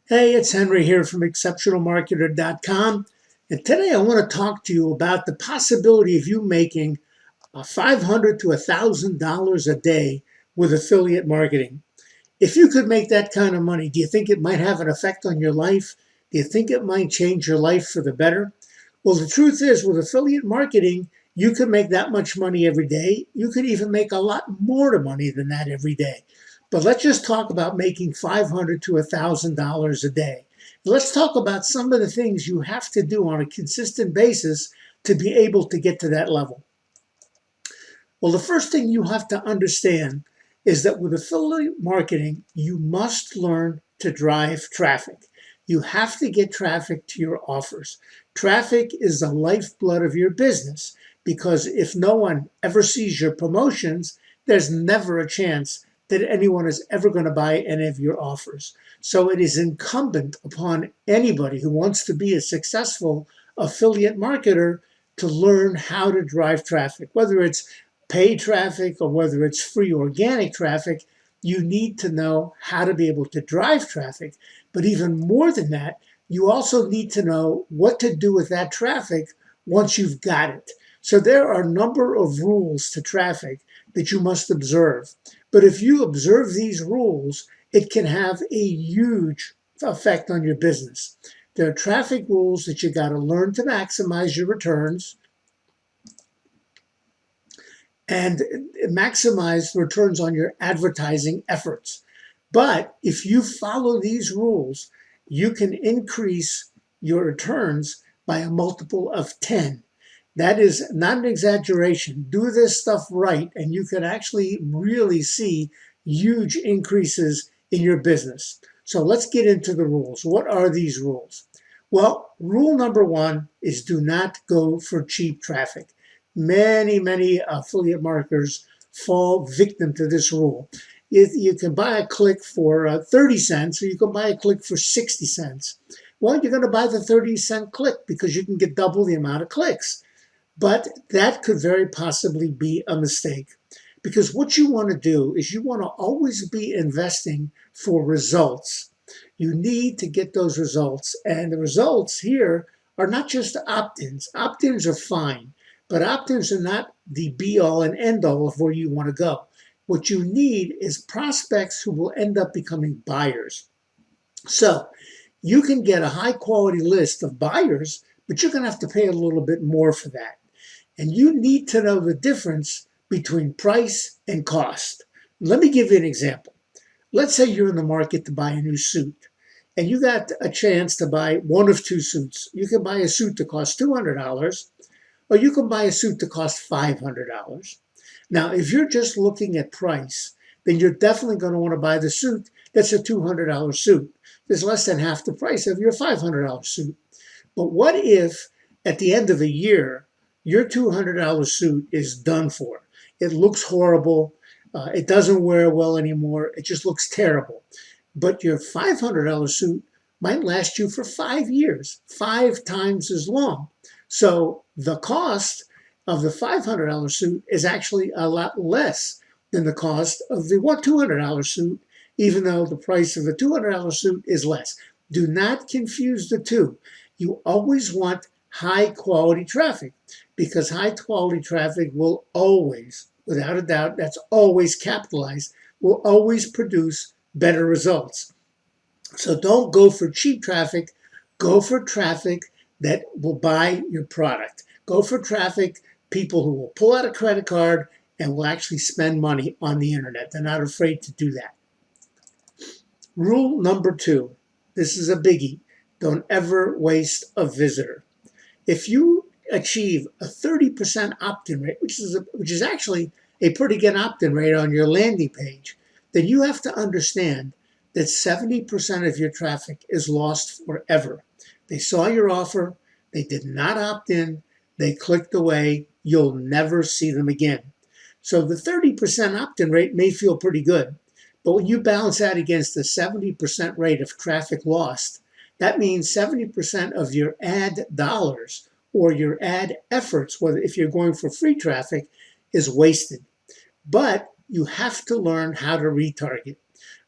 Hey, it's Henry here from exceptionalmarketer.com. And today I want to talk to you about the possibility of you making $500 to $1,000 a day with affiliate marketing. If you could make that kind of money, do you think it might have an effect on your life? Do you think it might change your life for the better? Well, the truth is, with affiliate marketing, you could make that much money every day. You could even make a lot more money than that every day. But let's just talk about making $500 to $1,000 a day. Let's talk about some of the things you have to do on a consistent basis to be able to get to that level. Well, the first thing you have to understand is that with affiliate marketing, you must learn to drive traffic. You have to get traffic to your offers. Traffic is the lifeblood of your business because if no one ever sees your promotions, there's never a chance that anyone is ever going to buy any of your offers. So it is incumbent upon anybody who wants to be a successful affiliate marketer to learn how to drive traffic, whether it's paid traffic or whether it's free organic traffic. You need to know how to be able to drive traffic. But even more than that, you also need to know what to do with that traffic once you've got it. So there are a number of rules to traffic that you must observe. But if you observe these rules, it can have a huge effect on your business. There are traffic rules that you got to learn to maximize your returns and maximize returns on your advertising efforts. But if you follow these rules, you can increase your returns by a multiple of 10. That is not an exaggeration. Do this stuff right, and you can actually really see huge increases in your business. So let's get into the rules. What are these rules? Well, rule number one is do not go for cheap traffic. Many affiliate marketers fall victim to this rule. You can buy a click for 30 cents or you can buy a click for 60 cents. Well, you're going to buy the 30-cent click because you can get double the amount of clicks. But that could very possibly be a mistake because what you want to do is you want to always be investing for results. You need to get those results. And the results here are not just opt-ins. Opt-ins are fine. But opt-ins are not the be-all and end-all of where you want to go. What you need is prospects who will end up becoming buyers. So you can get a high-quality list of buyers, but you're going to have to pay a little bit more for that. And you need to know the difference between price and cost. Let me give you an example. Let's say you're in the market to buy a new suit, and you got a chance to buy one of two suits. You can buy a suit that costs $200, or you can buy a suit that costs $500. Now, if you're just looking at price, then you're definitely going to want to buy the suit that's a $200 suit. It's less than half the price of your $500 suit. But what if at the end of a year, your $200 suit is done for? It looks horrible. It doesn't wear well anymore. It just looks terrible. But your $500 suit might last you for 5 years, 5 times as long. So the cost of the $500 suit is actually a lot less than the cost of the $200 suit, even though the price of the $200 suit is less. Do not confuse the two. You always want high quality traffic because high quality traffic will always, without a doubt, that's always capitalized, will always produce better results. So don't go for cheap traffic. Go for traffic that will buy your product. Go for traffic, people who will pull out a credit card and will actually spend money on the internet. They're not afraid to do that. Rule number two, this is a biggie. Don't ever waste a visitor. If you achieve a 30% opt-in rate, which is actually a pretty good opt-in rate on your landing page, then you have to understand that 70% of your traffic is lost forever. They saw your offer, they did not opt in, they clicked away, you'll never see them again. So the 30% opt-in rate may feel pretty good, but when you balance that against the 70% rate of traffic lost, that means 70% of your ad dollars or your ad efforts, whether if you're going for free traffic, is wasted. But you have to learn how to retarget.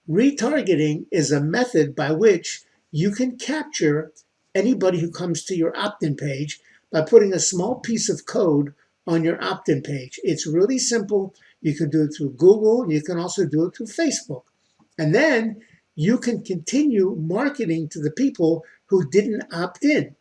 Retargeting is a method by which you can capture anybody who comes to your opt-in page by putting a small piece of code on your opt-in page. It's really simple. You can do it through Google. You can also do it through Facebook. And then you can continue marketing to the people who didn't opt in.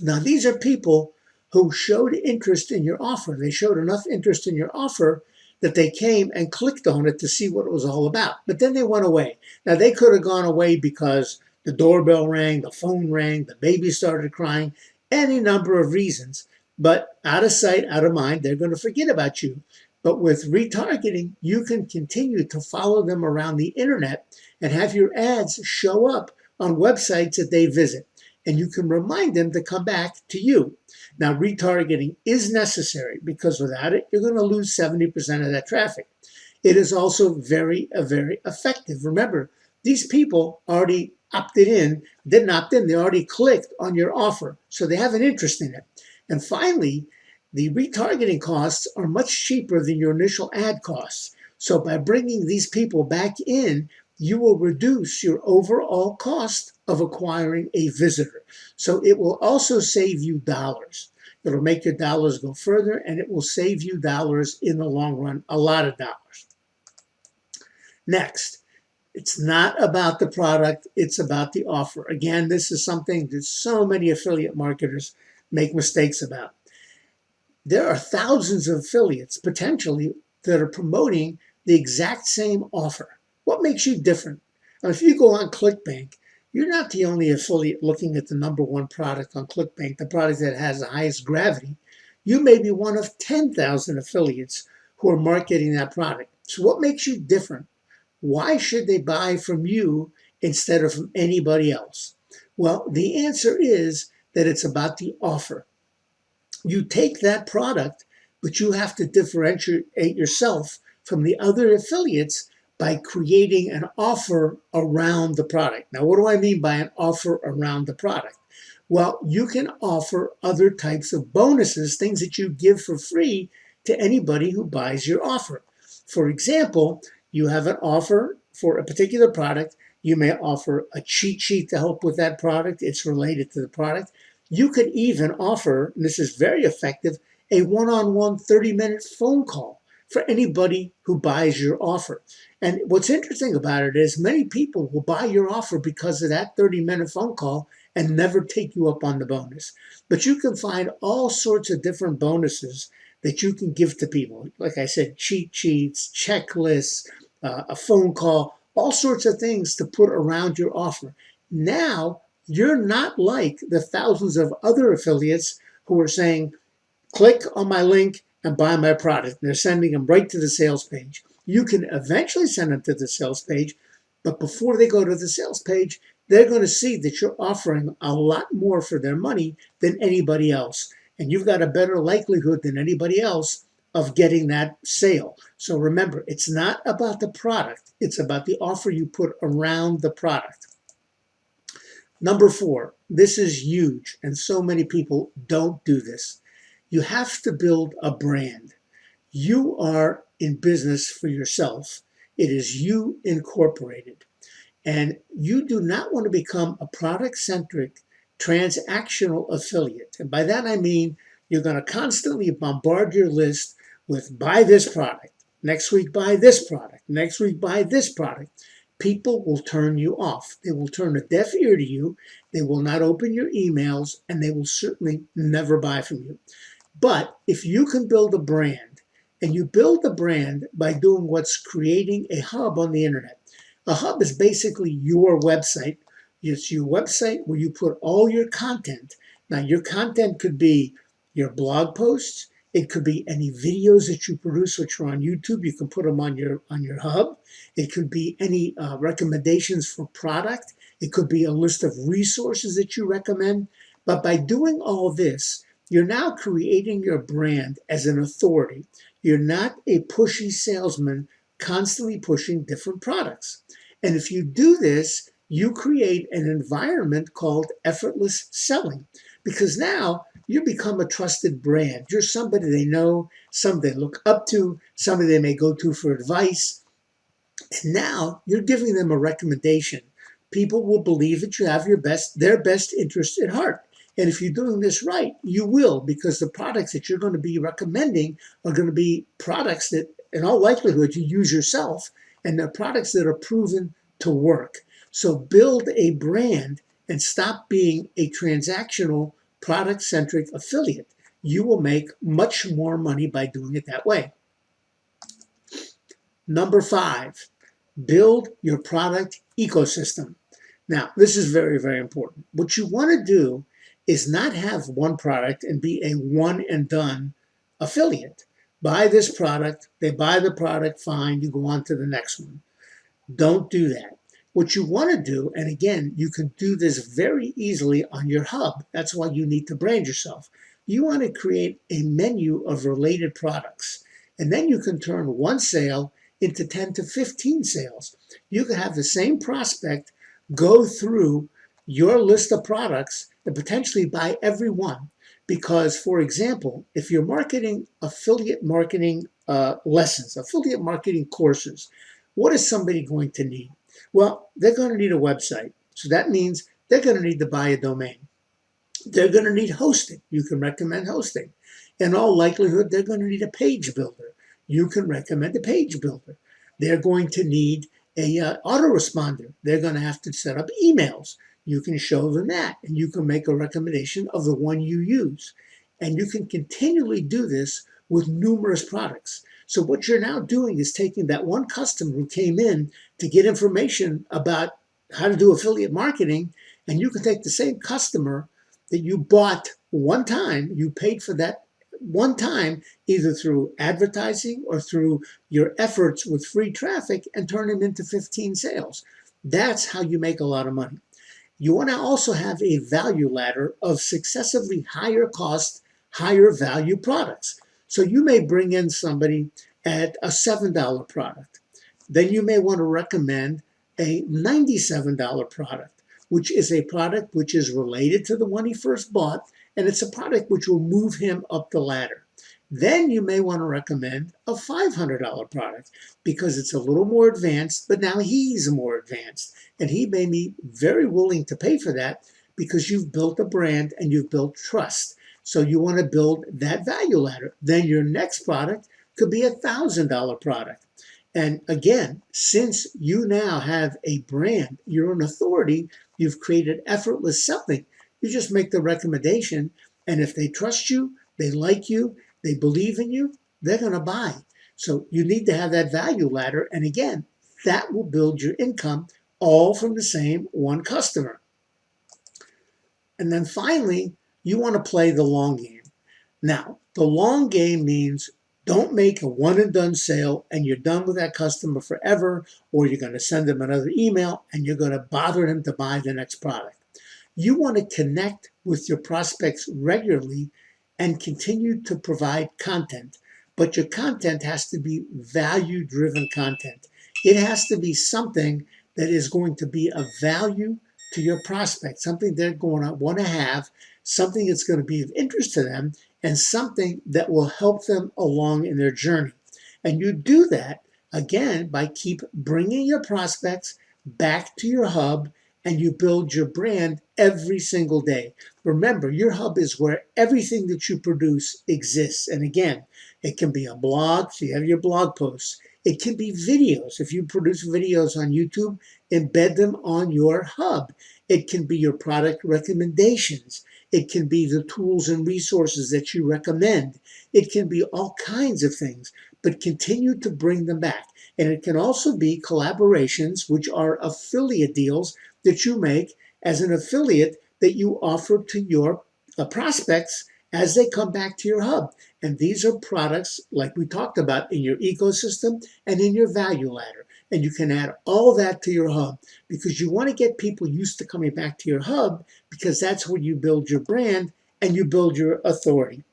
Now, these are people who showed interest in your offer. They showed enough interest in your offer that they came and clicked on it to see what it was all about. But then they went away. Now, they could have gone away because the doorbell rang, the phone rang, the baby started crying, any number of reasons. But out of sight, out of mind, they're going to forget about you. But with retargeting, you can continue to follow them around the internet and have your ads show up on websites that they visit. And you can remind them to come back to you. Now, retargeting is necessary because without it, you're going to lose 70% of that traffic. It is also very effective. Remember, these people already opted in, didn't opt in, they already clicked on your offer, so they have an interest in it. And finally, the retargeting costs are much cheaper than your initial ad costs. So by bringing these people back in, you will reduce your overall cost of acquiring a visitor. So it will also save you dollars. It'll make your dollars go further, and it will save you dollars in the long run, a lot of dollars. Next, it's not about the product, it's about the offer. Again, this is something that so many affiliate marketers make mistakes about. There are thousands of affiliates potentially that are promoting the exact same offer. What makes you different? Now, if you go on ClickBank, you're not the only affiliate looking at the number one product on ClickBank, the product that has the highest gravity. You may be one of 10,000 affiliates who are marketing that product. So what makes you different? Why should they buy from you instead of from anybody else? Well, the answer is that it's about the offer. You take that product, but you have to differentiate yourself from the other affiliates by creating an offer around the product. Now, what do I mean by an offer around the product? Well, you can offer other types of bonuses, things that you give for free to anybody who buys your offer. For example, you have an offer for a particular product. You may offer a cheat sheet to help with that product. It's related to the product. You could even offer, and this is very effective, a one-on-one 30-minute phone call for anybody who buys your offer. And what's interesting about it is many people will buy your offer because of that 30-minute phone call and never take you up on the bonus. But you can find all sorts of different bonuses that you can give to people. Like I said, cheat sheets, checklists, a phone call, all sorts of things to put around your offer. Now, you're not like the thousands of other affiliates who are saying, click on my link and buy my product. They're sending them right to the sales page. You can eventually send them to the sales page, but before they go to the sales page, they're going to see that you're offering a lot more for their money than anybody else. And you've got a better likelihood than anybody else of getting that sale. So remember, it's not about the product. It's about the offer you put around the product. Number 4, this is huge, and so many people don't do this. You have to build a brand. You are in business for yourself. It is you incorporated. And you do not want to become a product-centric, transactional affiliate. And by that I mean you're going to constantly bombard your list with buy this product, next week buy this product, next week buy this product. People will turn you off. They will turn a deaf ear to you. They will not open your emails, and they will certainly never buy from you. But if you can build a brand, and you build a brand by doing what's creating a hub on the internet. A hub is basically your website. It's your website where you put all your content. Now, your content could be your blog posts. It could be any videos that you produce, which are on YouTube. You can put them on your hub. It could be any recommendations for product. It could be a list of resources that you recommend. But by doing all this, you're now creating your brand as an authority. You're not a pushy salesman constantly pushing different products. And if you do this, you create an environment called effortless selling, because now you become a trusted brand. You're somebody they know, somebody they look up to, somebody they may go to for advice. And now you're giving them a recommendation people will believe that you have their best interest at heart. And if you're doing this right, you will, because the products that you're going to be recommending are going to be products that, in all likelihood, you use yourself, and they're products that are proven to work. So build a brand and stop being a transactional, product-centric affiliate. You will make much more money by doing it that way. Number 5, build your product ecosystem. Now, this is very, very important. What you want to do is not have one product and be a one and done affiliate. Buy this product, they buy the product, fine, you go on to the next one. Don't do that. What you want to do, and again, you can do this very easily on your hub. That's why you need to brand yourself. You want to create a menu of related products, and then you can turn one sale into 10 to 15 sales. You can have the same prospect go through your list of products and potentially buy every one. Because, for example, if you're marketing affiliate marketing lessons, affiliate marketing courses, what is somebody going to need? Well, they're going to need a website. So that means they're going to need to buy a domain. They're going to need hosting. You can recommend hosting. In all likelihood, they're going to need a page builder. You can recommend a page builder. They're going to need a autoresponder. They're going to have to set up emails. You can show them that, and you can make a recommendation of the one you use. And you can continually do this with numerous products. So what you're now doing is taking that one customer who came in to get information about how to do affiliate marketing, and you can take the same customer that you bought one time, you paid for that one time, either through advertising or through your efforts with free traffic, and turn them into 15 sales. That's how you make a lot of money. You want to also have a value ladder of successively higher cost, higher value products. So you may bring in somebody at a $7 product. Then you may want to recommend a $97 product, which is a product which is related to the one he first bought, and it's a product which will move him up the ladder. Then you may want to recommend a $500 product because it's a little more advanced, but now he's more advanced, and he may be very willing to pay for that because you've built a brand and you've built trust. So you want to build that value ladder. Then your next product could be a $1,000 product. And again, since you now have a brand, you're an authority, you've created effortless selling. You just make the recommendation, and if they trust you, they like you, they believe in you, they're going to buy. So you need to have that value ladder. And again, that will build your income all from the same one customer. And then finally, you want to play the long game. Now, the long game means don't make a one and done sale and you're done with that customer forever, or you're going to send them another email and you're going to bother them to buy the next product. You want to connect with your prospects regularly and continue to provide content, but your content has to be value-driven content. It has to be something that is going to be of value to your prospect, something they're going to want to have, something that's going to be of interest to them, and something that will help them along in their journey. And you do that, again, by keep bringing your prospects back to your hub, and you build your brand every single day. Remember, your hub is where everything that you produce exists. And again, it can be a blog, so you have your blog posts. It can be videos. If you produce videos on YouTube, embed them on your hub. It can be your product recommendations. It can be the tools and resources that you recommend. It can be all kinds of things, but continue to bring them back. And it can also be collaborations, which are affiliate deals that you make as an affiliate that you offer to your prospects as they come back to your hub. And these are products, like we talked about, in your ecosystem and in your value ladder. And you can add all that to your hub because you want to get people used to coming back to your hub, because that's where you build your brand and you build your authority.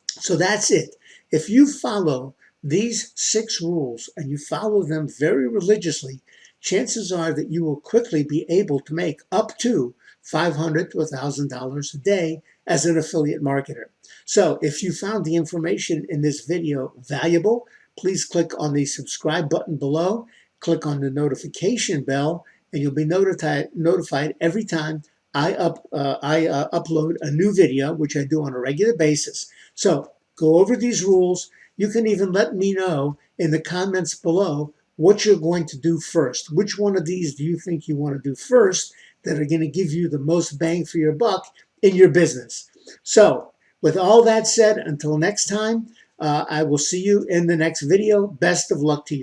So that's it. If you follow these 6 rules and you follow them very religiously, chances are that you will quickly be able to make up to $500 to $1,000 a day as an affiliate marketer. So if you found the information in this video valuable, please click on the subscribe button below, click on the notification bell, and you'll be notified every time I upload a new video, which I do on a regular basis. So go over these rules. You can even let me know in the comments below what you're going to do first. Which one of these do you think you want to do first that are going to give you the most bang for your buck in your business? So with all that said, until next time, I will see you in the next video. Best of luck to you.